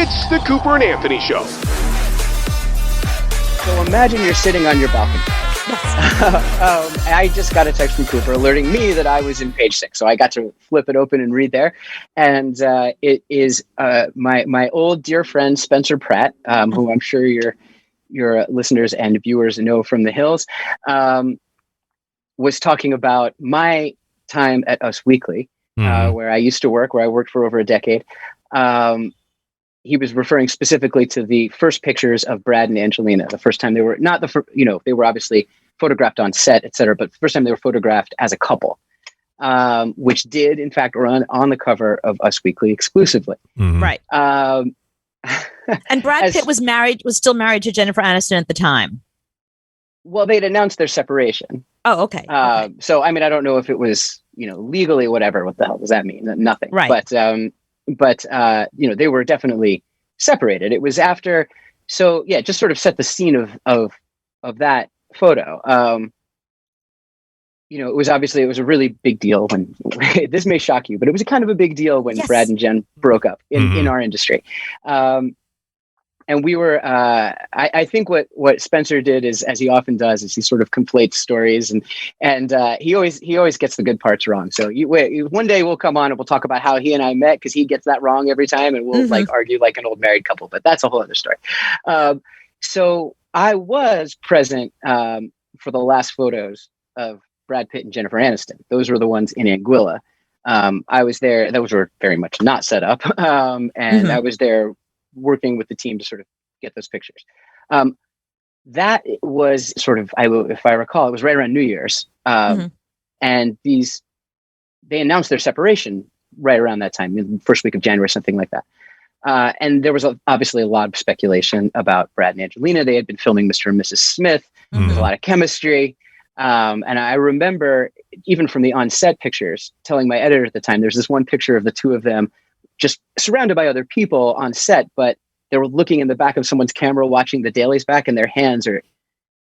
It's the Cooper and Anthony Show. So imagine you're sitting on your balcony. I just got a text from Cooper alerting me that I was in page 6. So I got to flip it open and read there. And it is my old dear friend, Spencer Pratt, who I'm sure your listeners and viewers know from the Hills, was talking about my time at Us Weekly, where I used to work, where I worked for over a decade. He was referring specifically to the first pictures of Brad and Angelina. The first time they were they were obviously photographed on set, et cetera, but the first time they were photographed as a couple, which did in fact run on the cover of Us Weekly exclusively. Mm-hmm. Right. And Brad Pitt was still married to Jennifer Aniston at the time. Well, they'd announced their separation. Oh, okay. So, I mean, I don't know if it was, legally, whatever. What the hell does that mean? Nothing. Right. But they were definitely separated. It was after. So, yeah, just sort of set the scene of that photo. It was a really big deal when this may shock you, but it was a kind of a big deal when Brad and Jen broke up in our industry. And we were, I think what Spencer did is, as he often does, is he sort of conflates stories and he always gets the good parts wrong. So one day we'll come on and we'll talk about how he and I met, because he gets that wrong every time, and we'll argue like an old married couple. But that's a whole other story. So I was present for the last photos of Brad Pitt and Jennifer Aniston. Those were the ones in Anguilla. I was there. Those were very much not set up, and I was there working with the team to sort of get those pictures. That was sort of, if I recall, it was right around New Year's. And they announced their separation right around that time, in the first week of January, something like that. And there was obviously a lot of speculation about Brad and Angelina. They had been filming Mr. and Mrs. Smith. There was a lot of chemistry. And I remember, even from the on-set pictures, telling my editor at the time, there's this one picture of the two of them just surrounded by other people on set, but they were looking in the back of someone's camera, watching the dailies back, and their hands they're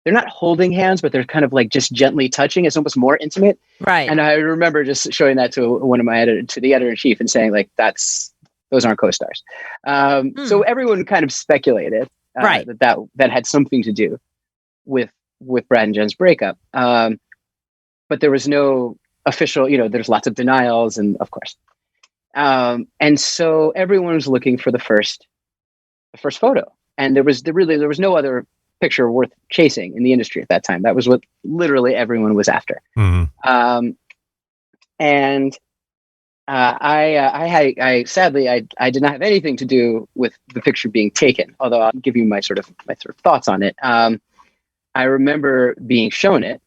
not holding hands, but they're kind of like just gently touching. It's almost more intimate. Right. And I remember just showing that to the editor-in-chief and saying, like, those aren't co-stars. So everyone kind of speculated that had something to do with Brad and Jen's breakup. But there was no official, there's lots of denials, and of course. And so everyone was looking for the first photo, and there was no other picture worth chasing in the industry at that time. That was what literally everyone was after. And I sadly I did not have anything to do with the picture being taken, although I'll give you my sort of thoughts on it. I remember being shown it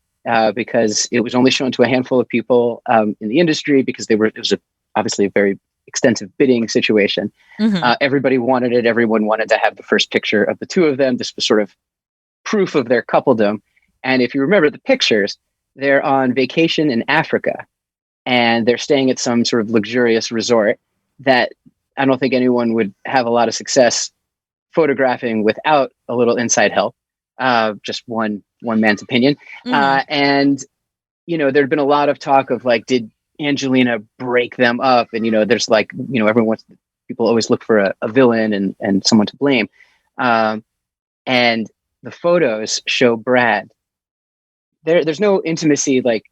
because it was only shown to a handful of people in the industry, because it was obviously a very extensive bidding situation. Everybody wanted it. Everyone wanted to have the first picture of the two of them. This was sort of proof of their coupledom. And if you remember the pictures, they're on vacation in Africa, and they're staying at some sort of luxurious resort that I don't think anyone would have a lot of success photographing without a little inside help. Just one man's opinion. And, there'd been a lot of talk of, like, did Angelina break them up? And, there's like, people always look for a villain and someone to blame. And the photos show Brad. There's no intimacy, like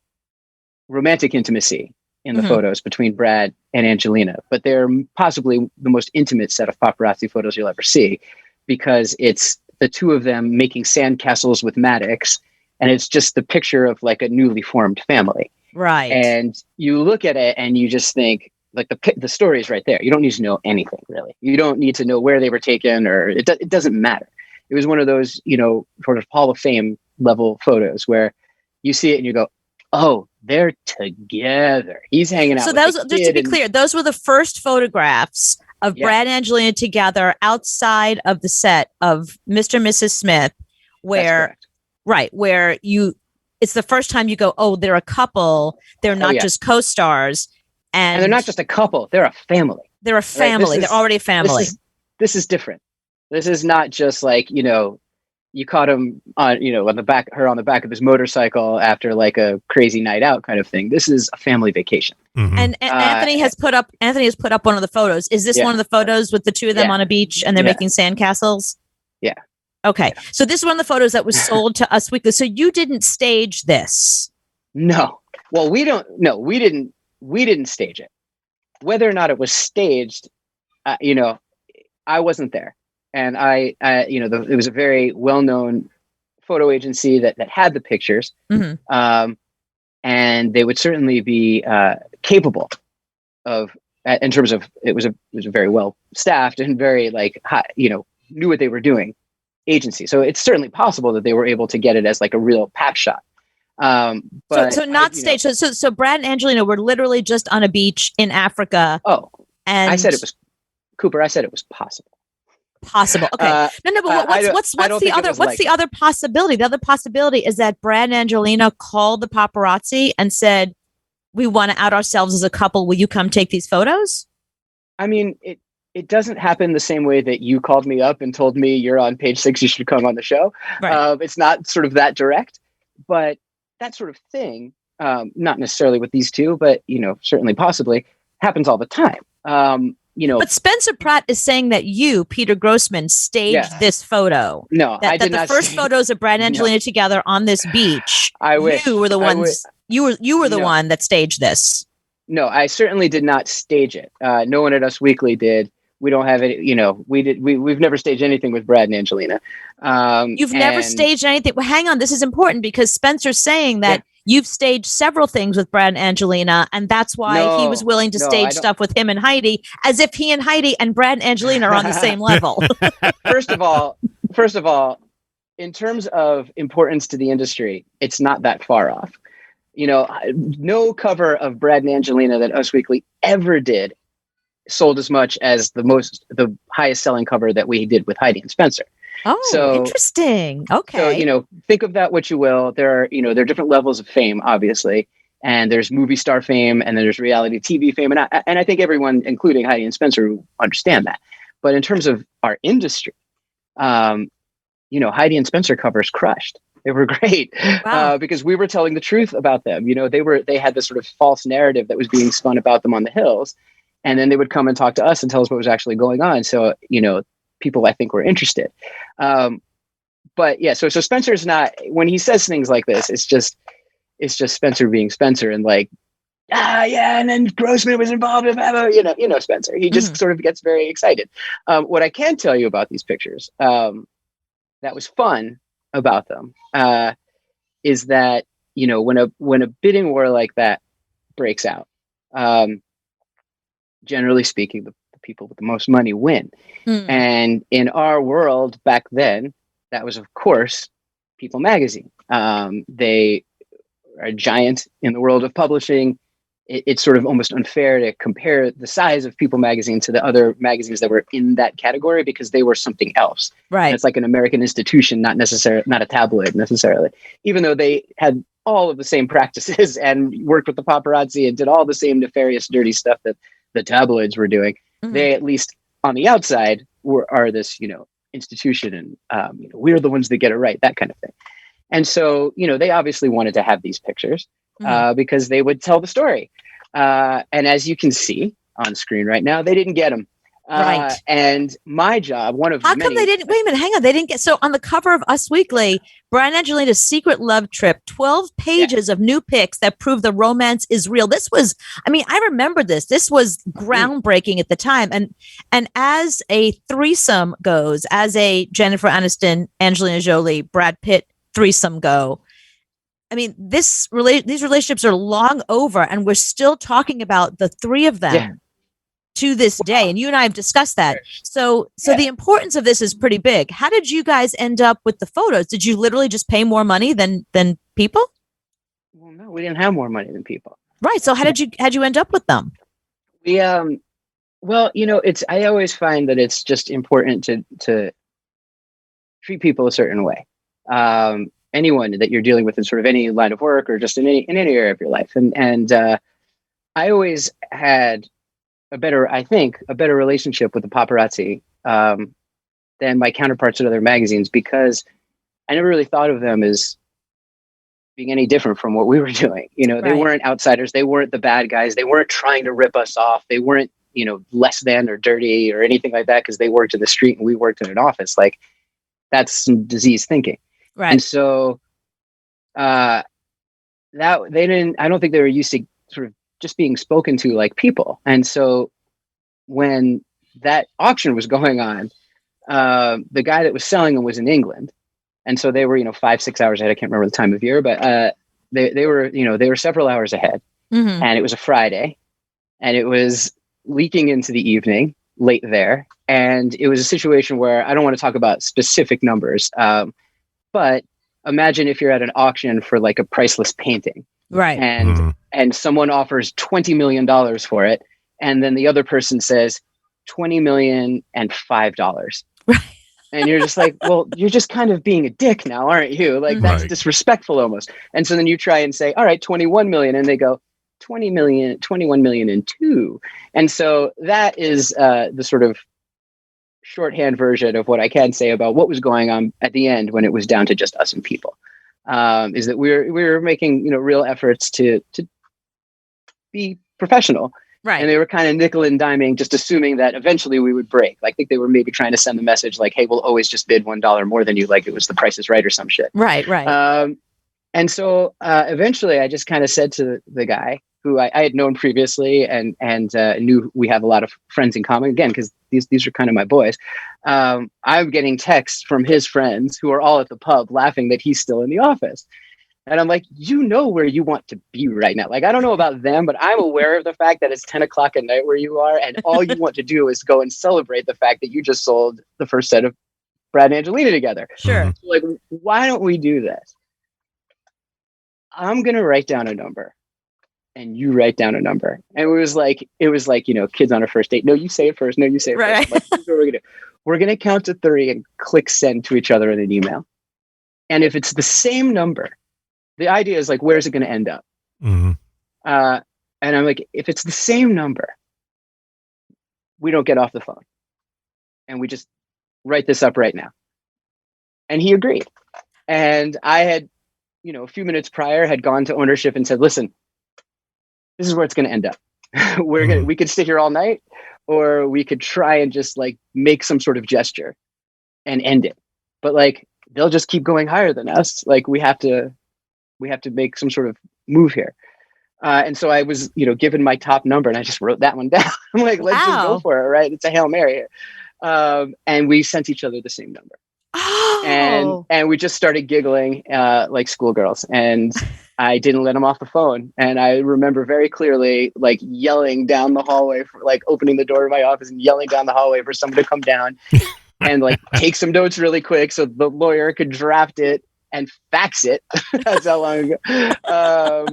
romantic intimacy, in the photos between Brad and Angelina, but they're possibly the most intimate set of paparazzi photos you'll ever see, because it's the two of them making sandcastles with Maddox, and it's just the picture of like a newly formed family. Right. And you look at it and you just think, like, the story is right there. You don't need to know anything, really. You don't need to know where they were taken, or it doesn't matter. It was one of those, sort of Hall of Fame level photos where you see it and you go, oh, they're together. He's hanging out. So those, just to be clear, those were the first photographs of Brad and Angelina together outside of the set of Mr. and Mrs. Smith, where it's the first time you go, oh, they're a couple. They're not just co-stars. And they're not just a couple. They're a family. They're a family. They're already a family. This is different. This is not just like, you you caught him on, on the back of his motorcycle after like a crazy night out kind of thing. This is a family vacation. Mm-hmm. And Anthony has put up one of the photos. Is this one of the photos with the two of them on a beach and they're making sandcastles? Yeah. Okay. Yeah. So this is one of the photos that was sold to Us Weekly. So you didn't stage this? No. Well, we didn't stage it. Whether or not it was staged, I wasn't there. And it was a very well-known photo agency that had the pictures. Mm-hmm. And they would certainly be capable of, in terms of, it was a very well staffed and very knew what they were doing agency. So it's certainly possible that they were able to get it as like a real pack shot. But so not staged. So Brad and Angelina were literally just on a beach in Africa. Oh, and I said it was possible. Possible. Okay. No, but what's the other possibility? The other possibility is that Brad and Angelina called the paparazzi and said, "We want to out ourselves as a couple. Will you come take these photos?" I mean, it doesn't happen the same way that you called me up and told me you're on page 6, you should come on the show. Right. It's not sort of that direct, but that sort of thing, not necessarily with these two, but certainly possibly happens all the time. But Spencer Pratt is saying that you, Peter Grossman, staged this photo. No, I did not. The first photos of Brad and Angelina together on this beach. I wish you were the ones. You were the one that staged this. No, I certainly did not stage it. No one at Us Weekly did. We don't have it. We've never staged anything with Brad and Angelina. You've never staged anything. Well, hang on. This is important because Spencer's saying that you've staged several things with Brad and Angelina, and that's why he was willing to stage stuff with him and Heidi, as if he and Heidi and Brad and Angelina are on the same level. First of all, in terms of importance to the industry, it's not that far off. No cover of Brad and Angelina that Us Weekly ever did sold as much as the highest selling cover that we did with Heidi and Spencer. Oh, so interesting. Okay. So, think of that what you will. There are different levels of fame, obviously, and there's movie star fame, and then there's reality TV fame, and I think everyone, including Heidi and Spencer, understand that. But in terms of our industry, Heidi and Spencer covers crushed. They were great. Wow. Because we were telling the truth about them. They had this sort of false narrative that was being spun about them on the hills. And then they would come and talk to us and tell us what was actually going on. So, people I think were interested. But yeah, so Spencer's not, when he says things like this, it's just Spencer being Spencer and like, and then Grossman was involved in, Spencer. He just sort of gets very excited. What I can tell you about these pictures, that was fun about them, is that, when a bidding war like that breaks out, generally speaking, the people with the most money win. And in our world back then, that was, of course, People magazine. They are a giant in the world of publishing. It's sort of almost unfair to compare the size of People magazine to the other magazines that were in that category because they were something else. Right. And it's like an American institution, not a tabloid necessarily, even though they had all of the same practices and worked with the paparazzi and did all the same nefarious, dirty stuff that the tabloids were doing. Mm-hmm. They, at least on the outside, are this, institution, and we're the ones that get it right, that kind of thing. And so, they obviously wanted to have these pictures because they would tell the story. And as you can see on screen right now, they didn't get them. Right. And my job, How come they didn't? Wait a minute, hang on. They didn't get. So on the cover of Us Weekly, Brian and Angelina's secret love trip, 12 pages of new pics that prove the romance is real. This was, I remember this. This was groundbreaking at the time. And as a threesome goes, as a Jennifer Aniston, Angelina Jolie, Brad Pitt threesome go, these relationships are long over, and we're still talking about the three of them. Yeah. To this day, and you and I have discussed that. So the importance of this is pretty big. How did you guys end up with the photos? Did you literally just pay more money than people? Well, no, we didn't have more money than people. Right. So how'd you end up with them? We well, I always find that it's just important to treat people a certain way. Anyone that you're dealing with in sort of any line of work or just in any area of your life, and I always had a better relationship with the paparazzi than my counterparts at other magazines, because I never really thought of them as being any different from what we were doing. You know, they Right. weren't outsiders. They weren't the bad guys. They weren't trying to rip us off. They weren't, you know, less than or dirty or anything like that because they worked in the street and we worked in an office. Like, that's some disease thinking. Right. And so that they didn't, I don't think they were used to sort of just being spoken to like people. And so when that auction was going on, the guy that was selling them was in England. And so they were, you know, 5-6 hours ahead. I can't remember the time of year, but they were, you know, they were several hours ahead. Mhm. And it was a Friday, and it was leaking into the evening late there. And it was a situation where I don't want to talk about specific numbers, but imagine if you're at an auction for like a priceless painting, Right. and someone offers $20 million for it, and then the other person says $20,005. Right. And you're just like, well, you're just kind of being a dick now, aren't you? Like, that's Right. disrespectful almost. And so then you try and say, all right, 21 million. And they go, 20 million, 21 million and two. And so that is the sort of shorthand version of what I can say about what was going on at the end when it was down to just us and people. Is that we were making, you know, real efforts to be professional. Right. And they were kind of nickel and diming, just assuming that eventually we would break. Like, I think they were maybe trying to send the message like, hey, we'll always just bid $1 more than you, like it was The Price is Right or some shit. Right. And so eventually I just kind of said to the guy who I had known previously and knew we have a lot of friends in common, again, because these are kind of my boys. I'm getting texts from his friends who are all at the pub laughing that he's still in the office. And I'm like, you know where you want to be right now. Like, I don't know about them, but I'm aware of the fact that it's 10 o'clock at night where you are. And all you want to do is go and celebrate the fact that you just sold the first set of Brad and Angelina together. Sure. Mhm. Like, why don't we do this? I'm going to write down a number and you write down a number. And it was like, you know, kids on a first date. No, you say it first. No, you say it Right. first. Like, here's what we're going to do. We're going to count to 3 and click send to each other in an email. And if it's the same number, the idea is like, where's it going to end up? Mhm. And I'm like, if it's the same number, we don't get off the phone. And we just write this up right now. And he agreed. And I had, you know, a few minutes prior had gone to ownership and said, listen, this is where it's going to end up. We could sit here all night, or we could try and just like make some sort of gesture and end it. But like, they'll just keep going higher than us. Like, we have to make some sort of move here. And so I was, you know, given my top number and I just wrote that one down. I'm like, let's just go Wow. for it. Right. It's a Hail Mary here. And we sent each other the same number. Oh. And we just started giggling like schoolgirls. And I didn't let him off the phone. And I remember very clearly like yelling down the hallway, for like opening the door of my office and yelling down the hallway for someone to come down and like take some notes really quick so the lawyer could draft it and fax it. That's how long ago.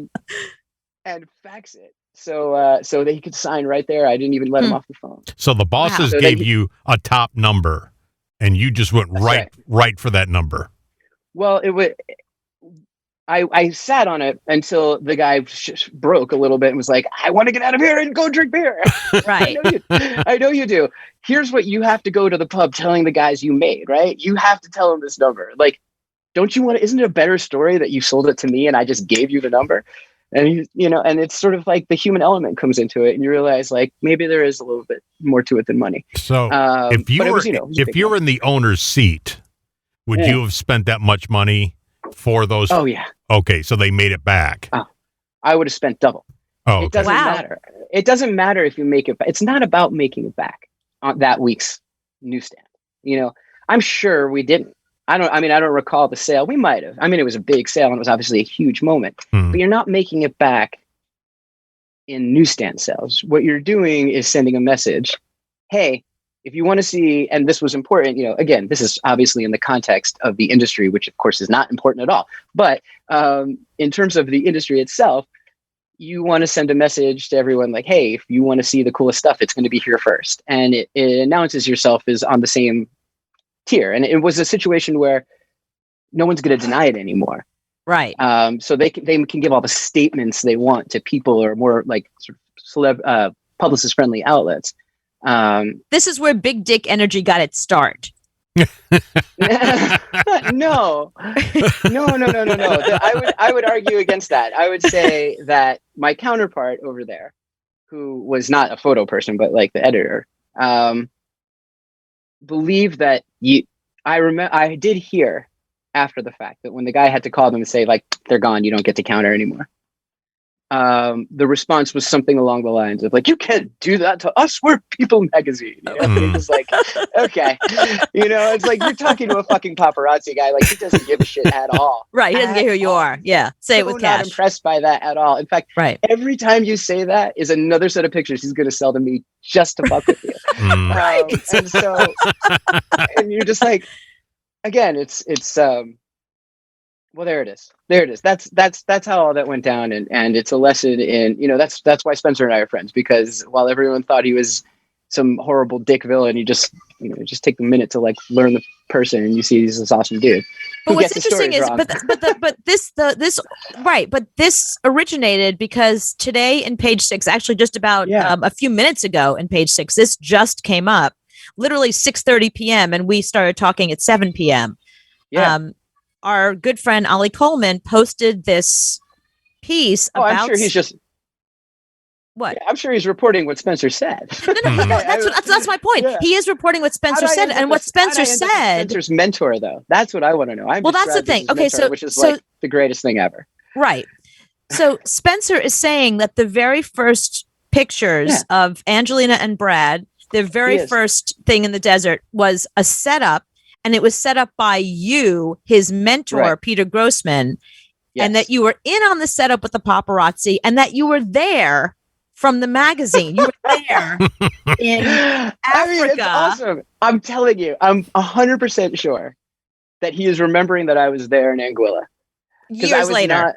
And fax it. So that he could sign right there. I didn't even let him off the phone. So the bosses Wow. So gave you a top number, and you just went right for that number. Well, it was. I sat on it until the guy broke a little bit and was like, I want to get out of here and go drink beer. Right. I know you do. Here's what you have to go to the pub telling the guys you made, right? You have to tell them this number. Like, don't you want to, isn't it a better story that you sold it to me and I just gave you the number? And you know, and it's sort of like the human element comes into it and you realize like maybe there is a little bit more to it than money. So if you were, if you're in the owner's seat, would you have spent that much money for those? Oh yeah. Okay. So they made it back. I would have spent double. Oh, okay. It doesn't matter. It doesn't matter if you make it back. It's not about making it back on that week's newsstand. You know, I'm sure we didn't. I don't recall the sale. We might have. I mean, it was a big sale and it was obviously a huge moment, but you're not making it back in newsstand sales. What you're doing is sending a message. Hey, if you want to see, and this was important, you know, again, this is obviously in the context of the industry, which of course is not important at all. But in terms of the industry itself, you want to send a message to everyone like, hey, if you want to see the coolest stuff, it's going to be here first. And it announces yourself as on the same tier. And it was a situation where no one's going to deny it anymore. Right. So they can give all the statements they want to people or more like sort of publicist friendly outlets. This is where big dick energy got its start. No. I would argue against that. I would say that my counterpart over there, who was not a photo person, but like the editor, believed that I did hear after the fact that when the guy had to call them and say, like, they're gone, you don't get to counter anymore. The response was something along the lines of like, you can't do that to us. We're People magazine. You know? It was like, okay, it's like you're talking to a fucking paparazzi guy. Like he doesn't give a shit at all. Right. He doesn't care who you are. Yeah. Say it with cash. Not impressed by that at all. In fact, every time you say that is another set of pictures he's going to sell to me just to fuck with you. Right. And so, and you're just like, again, it's well, there it is. That's how all that went down, and it's a lesson in, that's why Spencer and I are friends, because while everyone thought he was some horrible dick villain, you just take a minute to like learn the person, and you see he's this awesome dude. But what's interesting is, but this originated because today in Page Six, actually just about a few minutes ago in Page Six, this just came up, literally 6:30 p.m. and we started talking at 7 p.m. Yeah. Our good friend Ollie Coleman posted this piece about. I'm sure he's just. What? Yeah, I'm sure he's reporting what Spencer said. No, that's my point. Yeah. He is reporting what Spencer said, and what Spencer said. Spencer's mentor, though. That's what I want to know. Well, that's the thing. Okay, mentor, which is like the greatest thing ever. Right. So Spencer is saying that the very first pictures of Angelina and Brad, the very first thing in the desert, was a setup. And it was set up by you, his mentor, Peter Grossman, and that you were in on the setup with the paparazzi, and that you were there from the magazine. You were there in Africa. I mean, it's awesome. I'm telling you, I'm 100% sure that he is remembering that I was there in Anguilla. Years later.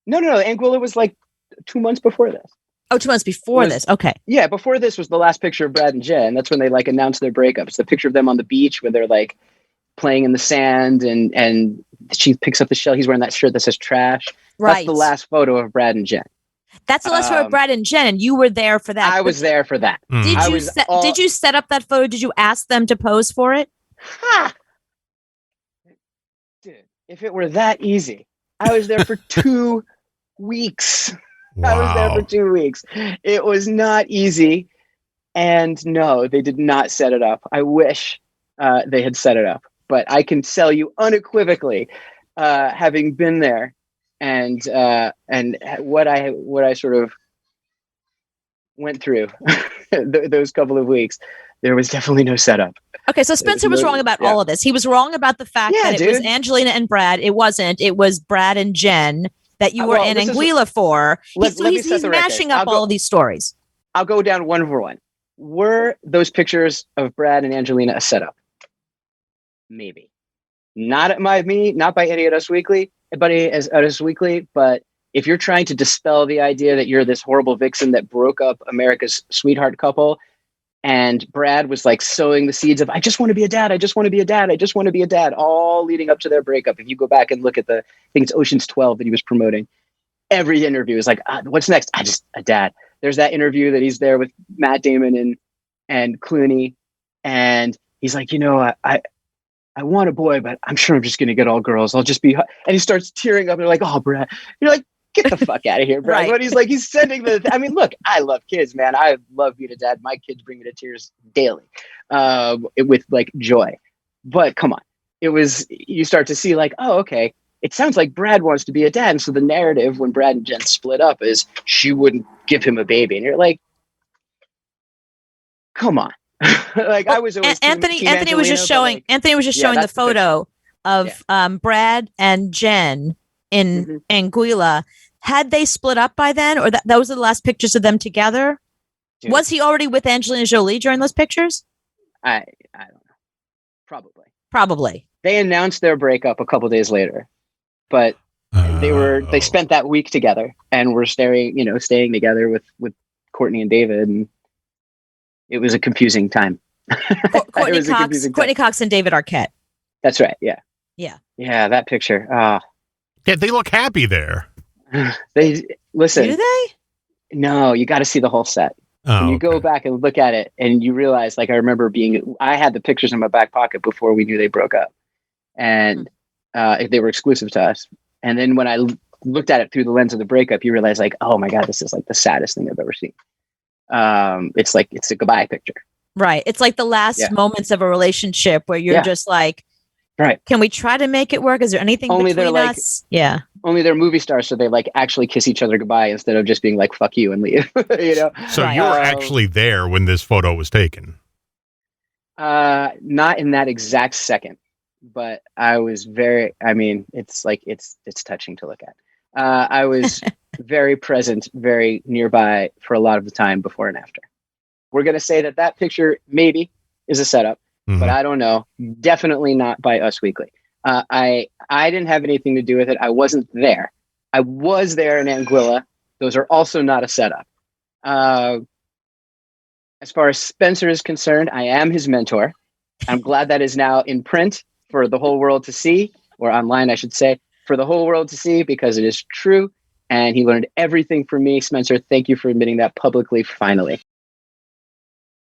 No. Anguilla was like 2 months before this. Oh, 2 months before this. Okay. Yeah, before this was the last picture of Brad and Jen. That's when they like announced their breakup. It's the picture of them on the beach where they're like playing in the sand, and she picks up the shell. He's wearing that shirt that says trash. Right. That's the last photo of Brad and Jen. That's the last photo of Brad and Jen, and you were there for that. I was there for that. Did you set up that photo? Did you ask them to pose for it? Ha! Dude, if it were that easy, I was there for 2 weeks. Wow. I was there for 2 weeks. It was not easy. And no, they did not set it up. I wish they had set it up. But I can tell you unequivocally, having been there and what I sort of went through those couple of weeks, there was definitely no setup. Okay, so Spencer was wrong about all of this. He was wrong about the fact that it was Angelina and Brad. It wasn't. It was Brad and Jen that you were in Anguilla for. He's mashing up all of these stories. I'll go down one for one. Were those pictures of Brad and Angelina a setup? Maybe. Not by any of Us Weekly, but if you're trying to dispel the idea that you're this horrible vixen that broke up America's sweetheart couple, and Brad was like sowing the seeds of, I just want to be a dad, I just want to be a dad, I just want to be a dad, all leading up to their breakup. If you go back and look at I think it's Ocean's 12 that he was promoting, every interview is like, what's next? A dad. There's that interview that he's there with Matt Damon and Clooney, and he's like, I want a boy, but I'm sure I'm just going to get all girls. I'll just be, and he starts tearing up. And they're like, oh, Brad. You're like, get the fuck out of here, Brad. Right. But he's sending I mean, look, I love kids, man. I love being a dad. My kids bring me to tears daily, with like joy. But come on, you start to see like, oh, okay. It sounds like Brad wants to be a dad. And so the narrative when Brad and Jen split up is she wouldn't give him a baby. And you're like, come on. Like, I was always Anthony was just showing the photo of Brad and Jen in Anguilla. Had they split up by then, or that was the last pictures of them together? Dude. Was he already with Angelina Jolie during those pictures? I don't know. Probably. They announced their breakup a couple days later, but they spent that week together and were staying together with Courtney and David, and it was a confusing time. Courtney Cox and David Arquette. That's right. Yeah. Yeah. That picture. Yeah, they look happy there. They listen. Do they? No, you got to see the whole set. And you go back and look at it and you realize, like, I had the pictures in my back pocket before we knew they broke up. And they were exclusive to us. And then when I looked at it through the lens of the breakup, you realize, like, oh my God, this is like the saddest thing I've ever seen. It's like, it's a goodbye picture. Right. It's like the last moments of a relationship where you're just like, right. Can we try to make it work? Is there anything between us? Yeah. Only they're movie stars, so they like actually kiss each other goodbye instead of just being like "fuck you" and leave. You know. So you were actually there when this photo was taken. Not in that exact second, but I was very. I mean, it's like it's touching to look at. I was very present, very nearby for a lot of the time before and after. We're gonna say that picture maybe is a setup. But I don't know. Definitely not by Us Weekly. I didn't have anything to do with it. I wasn't there. I was there in Anguilla. Those are also not a setup. As far as Spencer is concerned, I am his mentor. I'm glad that is now in print for the whole world to see, or online, I should say, for the whole world to see, because it is true. And he learned everything from me. Spencer, thank you for admitting that publicly, finally.